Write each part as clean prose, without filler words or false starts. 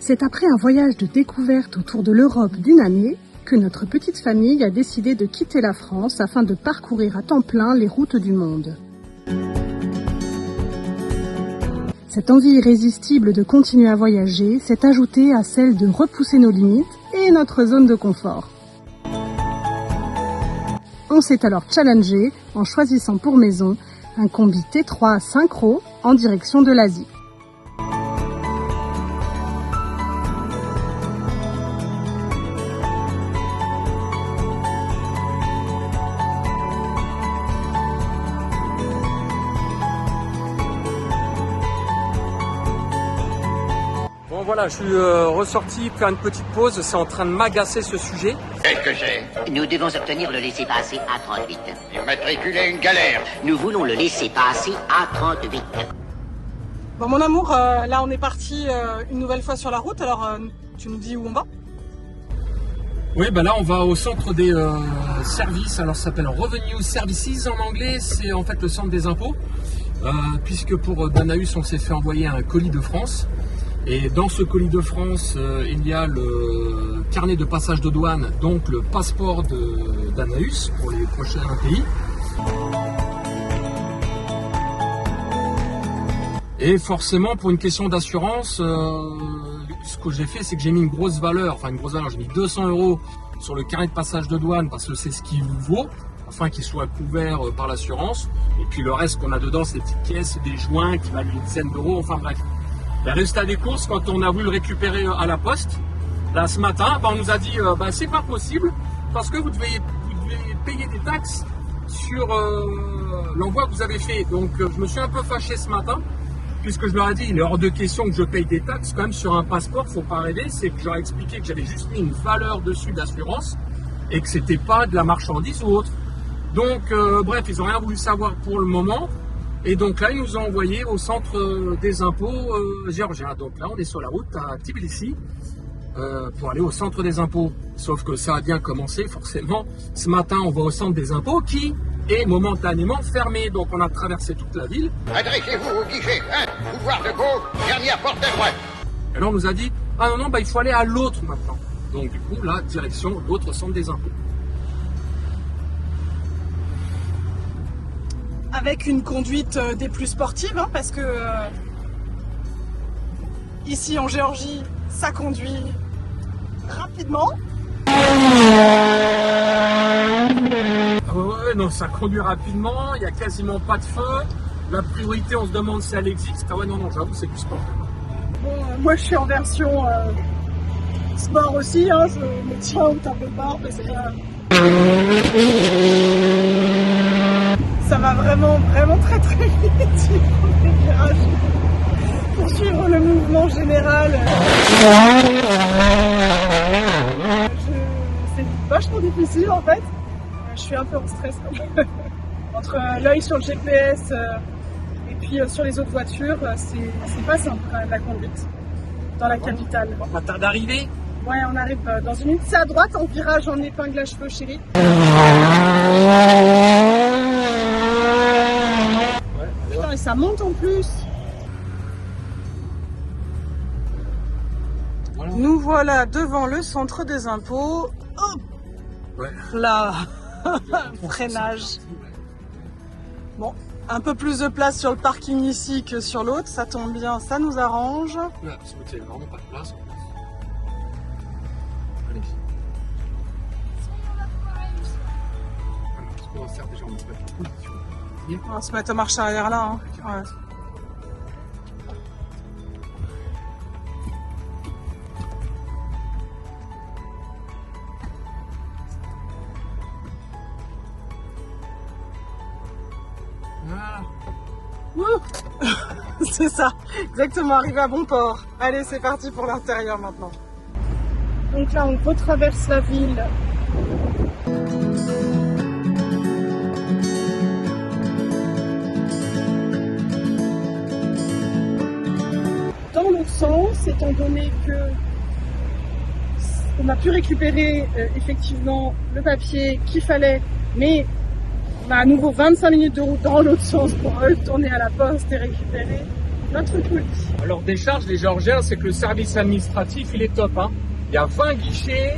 C'est après un voyage de découverte autour de l'Europe d'une année que notre petite famille a décidé de quitter la France afin de parcourir à temps plein les routes du monde. Cette envie irrésistible de continuer à voyager s'est ajoutée à celle de repousser nos limites et notre zone de confort. On s'est alors challengé en choisissant pour maison un combi T3 synchro en direction de l'Asie. Bon voilà, je suis ressorti faire une petite pause, c'est en train de m'agacer ce sujet. Quel que c'est? Nous devons obtenir le laissez-passer A38. Immatriculé une galère. Nous voulons le laissez-passer A38. Bon mon amour, là on est parti une nouvelle fois sur la route, alors tu nous dis où on va? Oui, ben là on va au centre des services, alors ça s'appelle Revenue Services en anglais, c'est en fait le centre des impôts, puisque pour Danaüs on s'est fait envoyer un colis de France. Et dans ce colis de France, il y a le carnet de passage de douane, donc le passeport de Danaüs pour les prochains pays. Et forcément, pour une question d'assurance, ce que j'ai fait, c'est que j'ai mis une grosse valeur, j'ai mis 200 € sur le carnet de passage de douane parce que c'est ce qu'il vaut, afin qu'il soit couvert par l'assurance. Et puis le reste qu'on a dedans, c'est des petites pièces, des joints qui valent une dizaine d'euros, enfin bref. Le résultat des courses, quand on a voulu le récupérer à la poste, là ce matin, on nous a dit c'est pas possible parce que vous devez payer des taxes sur l'envoi que vous avez fait. Donc je me suis un peu fâché ce matin, puisque je leur ai dit il est hors de question que je paye des taxes quand même sur un passeport, faut pas rêver. C'est que j'aurais expliqué que j'avais juste mis une valeur dessus d'assurance et que c'était pas de la marchandise ou autre. Donc bref, ils ont rien voulu savoir pour le moment. Et donc là, ils nous ont envoyés au centre des impôts géorgiens. Donc là, on est sur la route à Tbilissi pour aller au centre des impôts. Sauf que ça a bien commencé, forcément. Ce matin, on va au centre des impôts qui est momentanément fermé. Donc on a traversé toute la ville. Adressez-vous au guichet 1, pouvoir de gauche, dernière porte à droite. Et là, on nous a dit, ah non, il faut aller à l'autre maintenant. Donc du coup, là, direction l'autre centre des impôts. Avec une conduite des plus sportives, parce que ici en Géorgie, ça conduit rapidement. Ah ouais, non, ça conduit rapidement, il n'y a quasiment pas de feu. La priorité, on se demande si elle existe. Ah ouais, non, j'avoue, c'est du sport. Bon, moi je suis en version sport aussi, je me tiens au tableau bord parce que ça va vraiment très vite dans les virages. Pour suivre le mouvement général, c'est vachement difficile en fait. Je suis un peu en stress quand même. Entre l'œil sur le GPS et puis sur les autres voitures, c'est pas simple quand même la conduite dans la capitale. On va pas tarder d'arriver. Ouais, on arrive dans une minute. C'est à droite en virage en épingle à cheveux, chérie. Putain, et ça monte en plus. Voilà. Nous voilà devant le centre des impôts. Hop Ouais. là, freinage. Bon, un peu plus de place sur le parking ici que sur l'autre. Ça tombe bien, ça nous arrange. Ouais, parce que c'est vraiment pas de place. Allez. Alors, ce qu'on va faire déjà, on va se mettre en position. On va se mettre en marche arrière là. Ouais. Ah. C'est ça, exactement, arrivé à bon port. Allez, c'est parti pour l'intérieur maintenant. Donc là, on retraverse la ville. Dans l'autre sens, étant donné que on a pu récupérer effectivement le papier qu'il fallait, mais on a à nouveau 25 minutes de route dans l'autre sens pour retourner à la poste et récupérer. notre colis. Alors décharge, les Géorgiens, c'est que le service administratif, il est top. Hein. Il y a 20 guichets,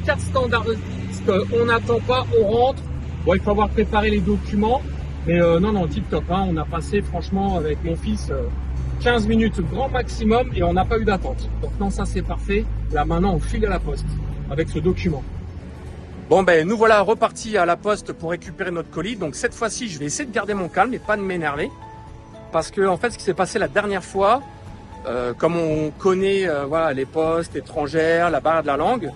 4 standardistes, on n'attend pas, on rentre. Bon, il faut avoir préparé les documents, mais non, tip top. Hein. On a passé franchement avec mon fils 15 minutes grand maximum et on n'a pas eu d'attente. Donc non, ça c'est parfait. Là maintenant, on file à la poste avec ce document. Bon ben nous voilà repartis à la poste pour récupérer notre colis. Donc cette fois-ci, je vais essayer de garder mon calme et pas de m'énerver. Parce que en fait, ce qui s'est passé la dernière fois, comme on connaît voilà, les postes étrangères, la barrière de la langue,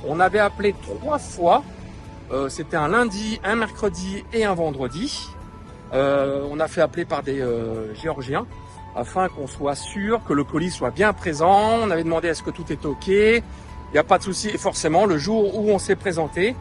on avait appelé 3 fois. C'était un lundi, un mercredi et un vendredi. On a fait appeler par des Géorgiens afin qu'on soit sûr que le colis soit bien présent. On avait demandé est-ce que tout était OK. Il n'y a pas de souci. Et forcément, le jour où on s'est présenté,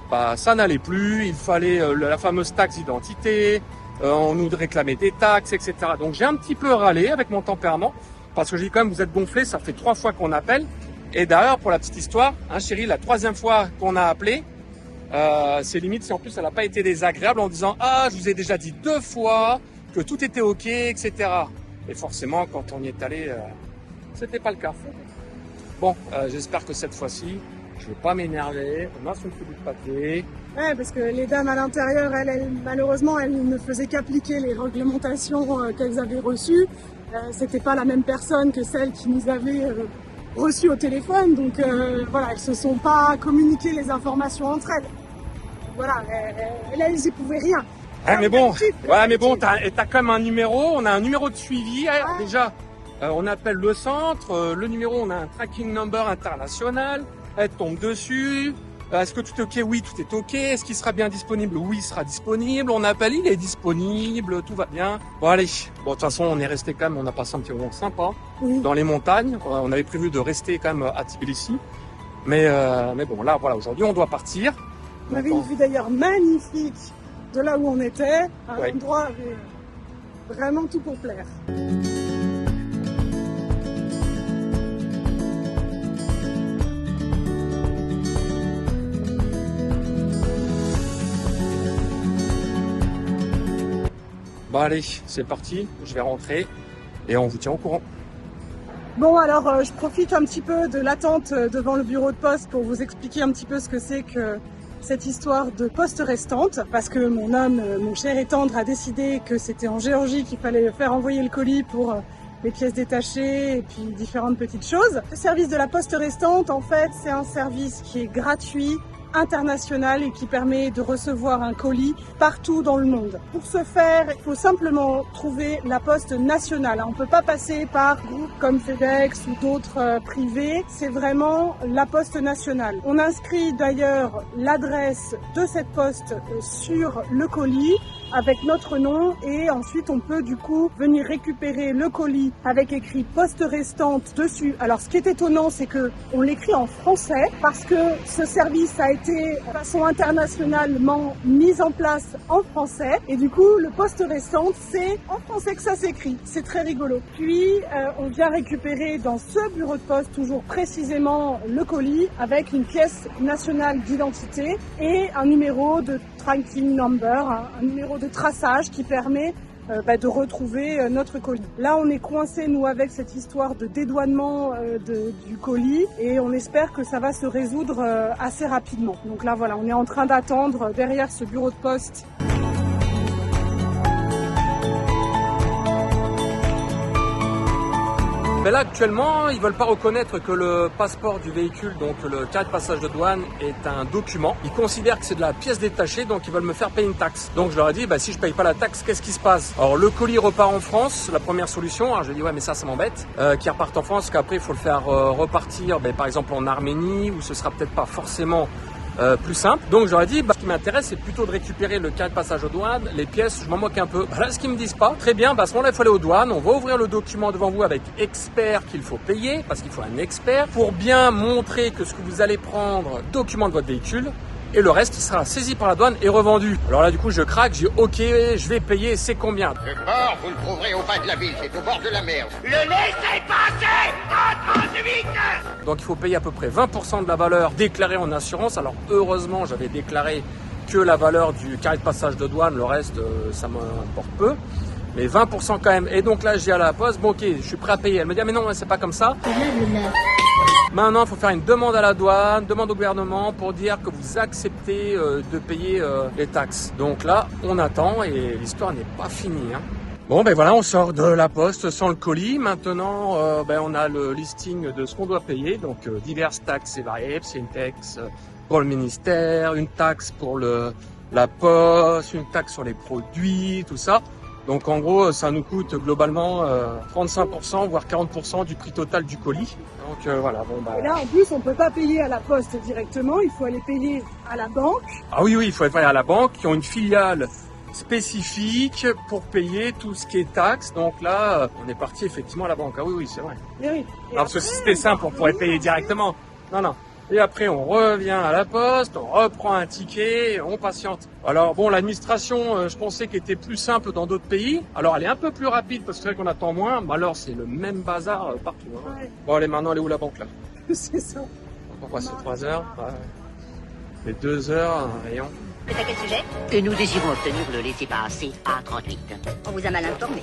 bah, ça n'allait plus. Il fallait la fameuse taxe d'identité. On nous réclamait des taxes, etc. Donc j'ai un petit peu râlé avec mon tempérament parce que j'ai dit quand même vous êtes gonflé, ça fait 3 fois qu'on appelle. Et d'ailleurs pour la petite histoire, hein, chérie, la 3e fois qu'on a appelé, c'est limite si en plus elle n'a pas été désagréable en disant ah je vous ai déjà dit 2 fois que tout était ok, etc. Et forcément quand on y est allé, c'était pas le cas. Bon, j'espère que cette fois-ci, je vais pas m'énerver, on a son petit bout de papier. Ouais, parce que les dames à l'intérieur, malheureusement, elles ne faisaient qu'appliquer les réglementations qu'elles avaient reçues. C'était pas la même personne que celle qui nous avait reçues au téléphone. Donc voilà, elles se sont pas communiquées les informations entre elles. Voilà, elles y pouvaient rien. Ah, mais bon, t'as quand même un numéro, on a un numéro de suivi. Ouais. Déjà, on appelle le centre, le numéro, on a un tracking number international. Elle tombe dessus. Est-ce que tout est OK? Oui, tout est OK. Est-ce qu'il sera bien disponible? Oui, il sera disponible. On appelle, il est disponible, tout va bien. Bon, allez. Bon, de toute façon, on est resté quand même, on a passé un petit moment sympa dans les montagnes. On avait prévu de rester quand même à Tbilissi. Mais bon, là, voilà, aujourd'hui, on doit partir. On avait une vue d'ailleurs magnifique de là où on était. Un endroit avait vraiment tout pour plaire. Bon allez, c'est parti, je vais rentrer et on vous tient au courant. Bon alors je profite un petit peu de l'attente devant le bureau de poste pour vous expliquer un petit peu ce que c'est que cette histoire de poste restante, parce que mon homme, mon cher et tendre, a décidé que c'était en Géorgie qu'il fallait faire envoyer le colis pour les pièces détachées et puis différentes petites choses. Le service de la poste restante, en fait, c'est un service qui est gratuit, international et qui permet de recevoir un colis partout dans le monde. Pour ce faire, il faut simplement trouver la poste nationale. On ne peut pas passer par groupes comme FedEx ou d'autres privés. C'est vraiment la poste nationale. On inscrit d'ailleurs l'adresse de cette poste sur le colis avec notre nom et ensuite on peut du coup venir récupérer le colis avec écrit poste restante dessus. Alors ce qui est étonnant, c'est que on l'écrit en français parce que ce service a été de façon internationalement mis en place en français et du coup le poste restante c'est en français que ça s'écrit. C'est très rigolo. Puis on vient récupérer dans ce bureau de poste toujours précisément le colis avec une pièce nationale d'identité et un numéro de tracking number, un numéro de traçage qui permet de retrouver notre colis. Là, on est coincé, nous, avec cette histoire de dédouanement du colis et on espère que ça va se résoudre assez rapidement. Donc là, voilà, on est en train d'attendre derrière ce bureau de poste. Mais là actuellement, ils veulent pas reconnaître que le passeport du véhicule, donc le carnet de passage de douane, est un document. Ils considèrent que c'est de la pièce détachée, donc ils veulent me faire payer une taxe. Donc je leur ai dit, si je paye pas la taxe, qu'est-ce qui se passe? Alors le colis repart en France, la première solution. Alors je dis ouais, mais ça m'embête. Qu'il reparte en France, qu'après il faut le faire repartir, par exemple en Arménie, où ce sera peut-être pas forcément plus simple. Donc j'aurais dit, ce qui m'intéresse, c'est plutôt de récupérer le carnet de passage aux douanes, les pièces, je m'en moque un peu. Là, ce qu'ils me disent pas, très bien, à ce moment-là, il faut aller aux douanes, on va ouvrir le document devant vous avec expert qu'il faut payer, parce qu'il faut un expert, pour bien montrer que ce que vous allez prendre, document de votre véhicule, et le reste sera saisi par la douane et revendu. Alors là, du coup, je craque, je dis ok, je vais payer, c'est combien? Le port, vous le trouverez au bas de la ville, c'est au bord de la mer. Le laissez passer en 38. Donc il faut payer à peu près 20% de la valeur déclarée en assurance. Alors heureusement, j'avais déclaré que la valeur du carnet de passage de douane, le reste, ça m'importe peu. mais 20% quand même. Et donc là, je dis à la poste, bon ok, je suis prêt à payer. Elle me dit, ah, mais non, c'est pas comme ça. Maintenant, il faut faire une demande à la douane, demande au gouvernement pour dire que vous acceptez de payer les taxes. Donc là, on attend et l'histoire n'est pas finie. Hein. Bon, ben voilà, on sort de la poste sans le colis. Maintenant, on a le listing de ce qu'on doit payer. Donc, diverses taxes et variables. C'est une taxe pour le ministère, une taxe pour la poste, une taxe sur les produits, tout ça. Donc en gros, ça nous coûte globalement 35%, voire 40% du prix total du colis. Donc voilà. Bon, bah... Et là, en plus, on peut pas payer à la poste directement, il faut aller payer à la banque. Ah oui, il faut aller à la banque, qui ont une filiale spécifique pour payer tout ce qui est taxes. Donc là, on est parti effectivement à la banque. Ah oui, c'est vrai. Et oui. Et parce que si c'était simple, on pourrait payer directement. Non. Et après, on revient à la poste, on reprend un ticket, on patiente. Alors bon, l'administration, je pensais qu'elle était plus simple dans d'autres pays. Alors elle est un peu plus rapide parce que c'est vrai qu'on attend moins. Mais alors c'est le même bazar partout. Hein. Ouais. Bon, allez, maintenant, elle est où la banque là? C'est ça. Pourquoi c'est 3 heures? Ouais. C'est 2 heures, un rayon. C'est à quel sujet? Que nous désirons obtenir le laissez-passer A38. On vous a mal informé.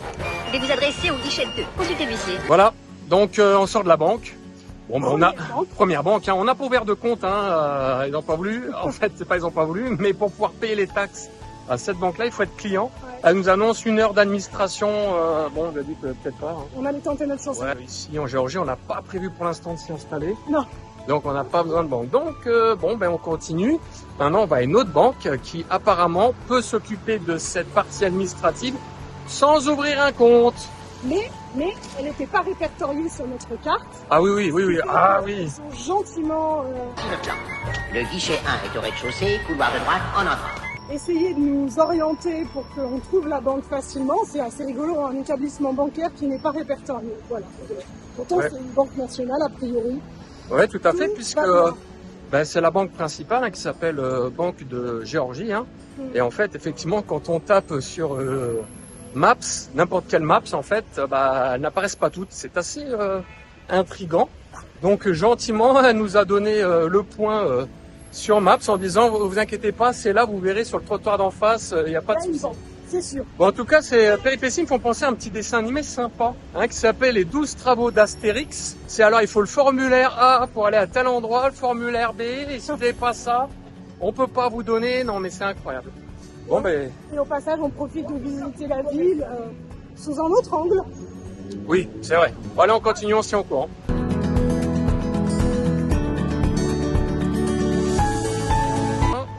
Veuillez vous adresser au guichet 2. Consultez l'huissier. Voilà, donc on sort de la banque. Bon, ben, on a première banque, hein. On n'a pas ouvert de compte, hein. Ils n'ont pas voulu. En fait, c'est pas ils n'ont pas voulu, mais pour pouvoir payer les taxes à cette banque-là, il faut être client. Ouais. Elle nous annonce 1 heure d'administration. Bon, on a dit que peut-être pas. Hein. On allait tenter notre chance. Ouais, ici en Géorgie, on n'a pas prévu pour l'instant de s'y installer. Non. Donc on n'a pas besoin de banque. Donc on continue. Maintenant, on va à une autre banque qui apparemment peut s'occuper de cette partie administrative sans ouvrir un compte. Mais elle n'était pas répertoriée sur notre carte. Ah oui. Ah oui. Ils sont gentiment... Le guichet 1 est au rez-de-chaussée, couloir de droite, en entrant. Essayer de nous orienter pour qu'on trouve la banque facilement, c'est assez rigolo, un établissement bancaire qui n'est pas répertorié. Voilà. Pourtant, c'est une banque nationale a priori. Oui, tout à fait, puisque c'est la banque principale hein, qui s'appelle Banque de Géorgie. Hein. Et en fait, effectivement, quand on tape sur Maps, n'importe quelle Maps, en fait, elles n'apparaissent pas toutes. C'est assez intriguant. Donc, gentiment, elle nous a donné le point sur Maps en disant, vous inquiétez pas, c'est là, vous verrez sur le trottoir d'en face, il n'y a pas de souci. C'est sûr. Bon, en tout cas, ces péripéties me font penser à un petit dessin animé sympa, hein, qui s'appelle Les 12 travaux d'Astérix. C'est alors, il faut le formulaire A pour aller à tel endroit, le formulaire B, et si vous n'avez pas ça, on peut pas vous donner. Non, mais c'est incroyable. Bon, Et au passage, on profite de visiter la ville sous un autre angle. Oui, c'est vrai. Bon, allez, on continue, on se tient au courant.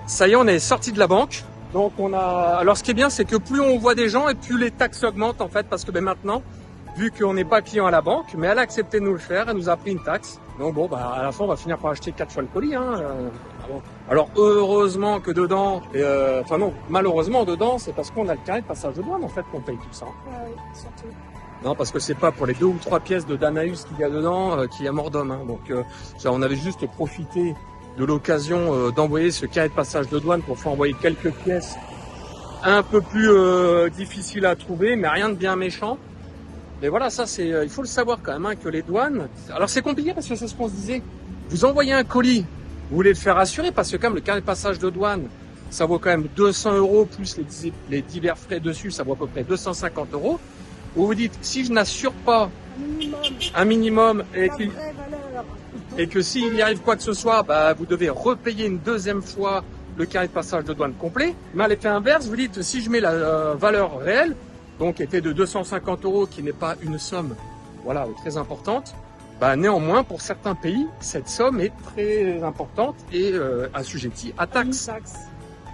Ça y est, on est sorti de la banque. Donc alors ce qui est bien, c'est que plus on voit des gens et plus les taxes augmentent en fait, parce que maintenant, vu qu'on n'est pas client à la banque, mais elle a accepté de nous le faire, elle nous a pris une taxe. Donc bon, à la fin, on va finir par acheter 4 fois le colis. Hein. Alors heureusement que dedans, malheureusement dedans, c'est parce qu'on a le carnet de passage de douane en fait qu'on paye tout ça. Oui, surtout. Non, parce que c'est pas pour les 2 ou 3 pièces de Danaüs qu'il y a dedans qu'il y a mort d'homme. Hein. Donc on avait juste profité de l'occasion d'envoyer ce carnet de passage de douane pour faire envoyer quelques pièces un peu plus difficiles à trouver, mais rien de bien méchant. Mais voilà, ça c'est, il faut le savoir quand même, hein, que les douanes... Alors c'est compliqué parce que c'est ce qu'on se disait. Vous envoyez un colis, vous voulez le faire assurer, parce que quand même le carnet de passage de douane, ça vaut quand même 200 € plus les divers frais dessus, ça vaut à peu près 250 €. Vous vous dites, si je n'assure pas un minimum et que s'il y arrive quoi que ce soit, vous devez repayer une deuxième fois le carnet de passage de douane complet. Mais à l'effet inverse, vous dites, si je mets la valeur réelle, donc était de 250 €, qui n'est pas une somme très importante, néanmoins, pour certains pays, cette somme est très importante et assujettie à taxe.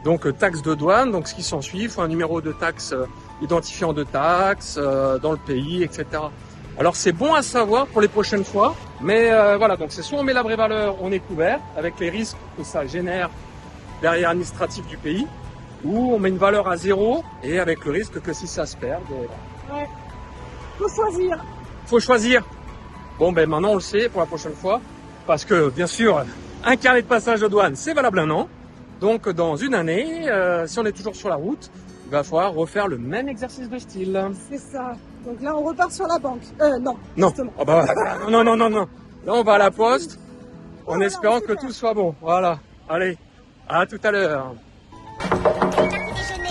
Donc taxe de douane, donc ce qui s'ensuit, il faut un numéro de taxe, identifiant de taxe dans le pays, etc. Alors c'est bon à savoir pour les prochaines fois, mais donc c'est soit on met la vraie valeur, on est couvert avec les risques que ça génère derrière administratif du pays, ou on met une valeur à 0 et avec le risque que si ça se perd. Ouais. Faut choisir. Bon, maintenant on le sait pour la prochaine fois, parce que bien sûr, un carnet de passage de douane, c'est valable 1 an. Donc dans une année, si on est toujours sur la route, il va falloir refaire le même exercice de style. C'est ça. Donc là, on repart sur la banque. Non. Justement. Non. Là, on va à la poste, en espérant que tout soit bon. Voilà. Allez, à tout à l'heure. Déjeuner.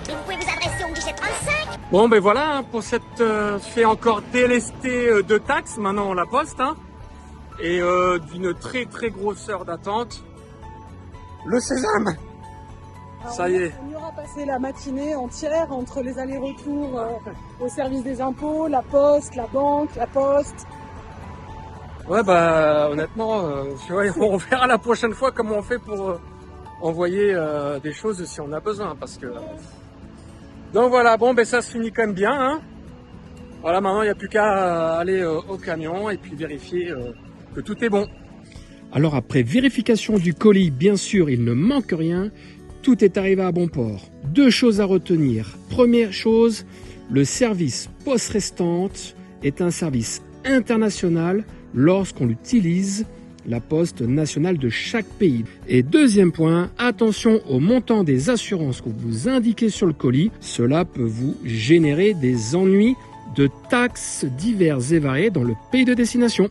Et vous pouvez vous adresser au guichet 35. Bon ben voilà, hein, pour cette fait encore délester de taxes maintenant la poste, hein, et d'une très très grosse heure d'attente. Le sésame. Alors, Ça y est. On y aura passé la matinée entière entre les allers-retours au service des impôts, la poste, la banque, la poste. Ouais bah honnêtement, on verra la prochaine fois comment on fait pour envoyer des choses si on a besoin, parce que... Donc voilà, bon ben ça se finit quand même bien, hein. Voilà, maintenant il n'y a plus qu'à aller au camion et puis vérifier que tout est bon. Alors après vérification du colis, bien sûr il ne manque rien, tout est arrivé à bon port. Deux choses à retenir. Première chose, le service poste restante est un service international lorsqu'on l'utilise, la poste nationale de chaque pays. Et deuxième point, attention au montant des assurances que vous indiquez sur le colis. Cela peut vous générer des ennuis de taxes diverses et variées dans le pays de destination.